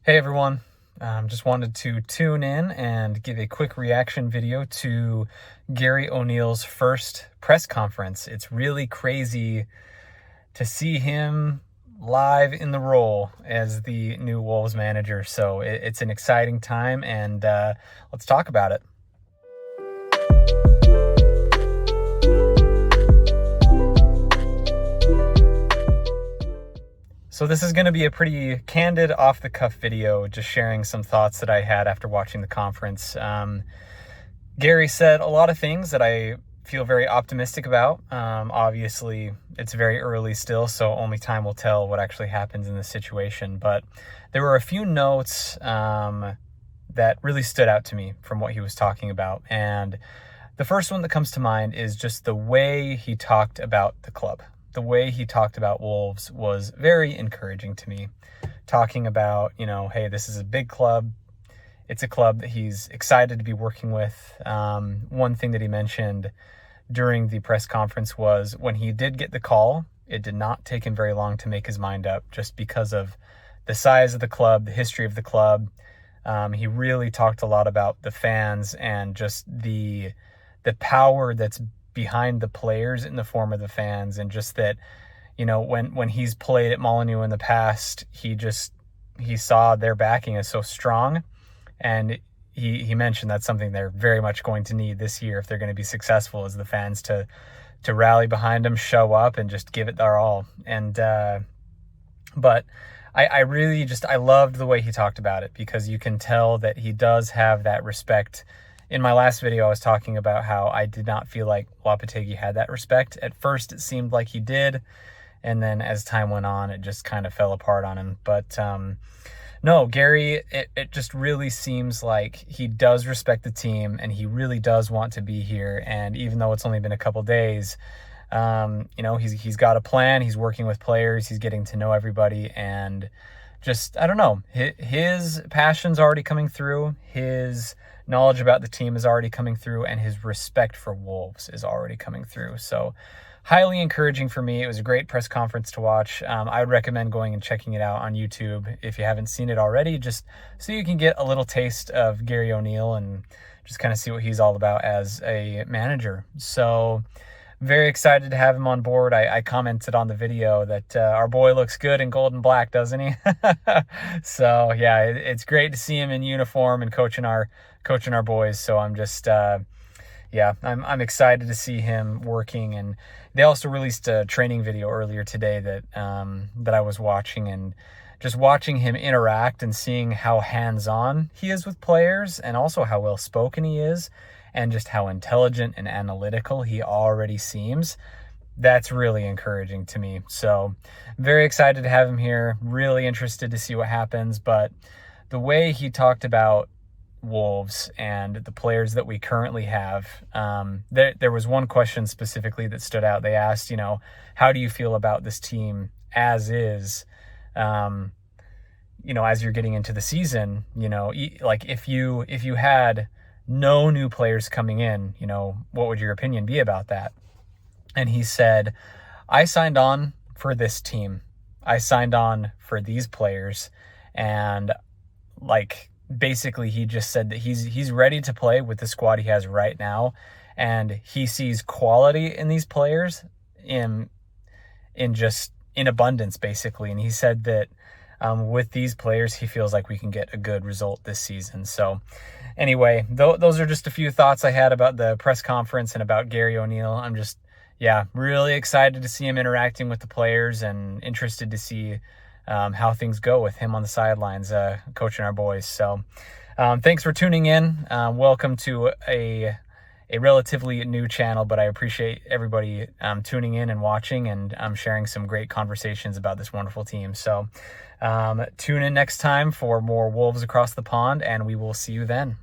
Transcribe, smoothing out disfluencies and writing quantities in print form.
Hey everyone, just wanted to tune in and give a quick reaction video to Gary O'Neill's first press conference. It's really crazy to see him live in the role as the new Wolves manager. So it's an exciting time, and let's talk about it. So this is going to be a pretty candid, off-the-cuff video, just sharing some thoughts that I had after watching the conference. Gary said a lot of things that I feel very optimistic about. Obviously, it's very early still, so only time will tell what actually happens in this situation. But there were a few notes that really stood out to me from what he was talking about. And the first one that comes to mind is just the way he talked about the club. The way he talked about Wolves was very encouraging to me. Talking about, hey, this is a big club. It's a club that he's excited to be working with. One thing that he mentioned during the press conference was when he did get the call, it did not take him very long to make his mind up, just because of the size of the club, the history of the club. He really talked a lot about the fans and just the power that's behind the players in the form of the fans, and just that, when he's played at Molineux in the past, he saw their backing as so strong, and he mentioned that's something they're very much going to need this year if they're going to be successful, is the fans to rally behind them, show up, and just give it their all. And but I really I loved the way he talked about it, because you can tell that he does have that respect. In my last video, I was talking about how I did not feel like Lopetegui had that respect. At first, it seemed like he did, and then as time went on, it just kind of fell apart on him. But no, Gary, it just really seems like he does respect the team, and he really does want to be here. And even though it's only been a couple days, he's got a plan. He's working with players. He's getting to know everybody, and I don't know, his passion's already coming through. His knowledge about the team is already coming through, and his respect for Wolves is already coming through. So highly encouraging for me. It was a great press conference to watch. I would recommend going and checking it out on YouTube if you haven't seen it already, just so you can get a little taste of Gary O'Neill and just kind of see what he's all about as a manager. So very excited to have him on board. I commented on the video that our boy looks good in gold and black, doesn't he? So yeah, it's great to see him in uniform and coaching our boys. So I'm just I'm excited to see him working. And they also released a training video earlier today that I was watching, and just watching him interact and seeing how hands-on he is with players, and also how well spoken he is, and just how intelligent and analytical he already seems. That's really encouraging to me. So very excited to have him here. Really interested to see what happens. But the way he talked about Wolves and the players that we currently have, there was one question specifically that stood out. They asked, how do you feel about this team as is, as you're getting into the season, like if you had no new players coming in, what would your opinion be about that? And he said, I signed on for this team. I signed on for these players. And basically he just said that he's ready to play with the squad he has right now. And he sees quality in these players in abundance, basically. And he said that with these players, he feels like we can get a good result this season. So anyway, those are just a few thoughts I had about the press conference and about Gary O'Neill. I'm just, really excited to see him interacting with the players, and interested to see how things go with him on the sidelines, coaching our boys. So thanks for tuning in. Welcome to a relatively new channel, but I appreciate everybody tuning in and watching, and sharing some great conversations about this wonderful team. So tune in next time for more Wolves Across the Pond, and we will see you then.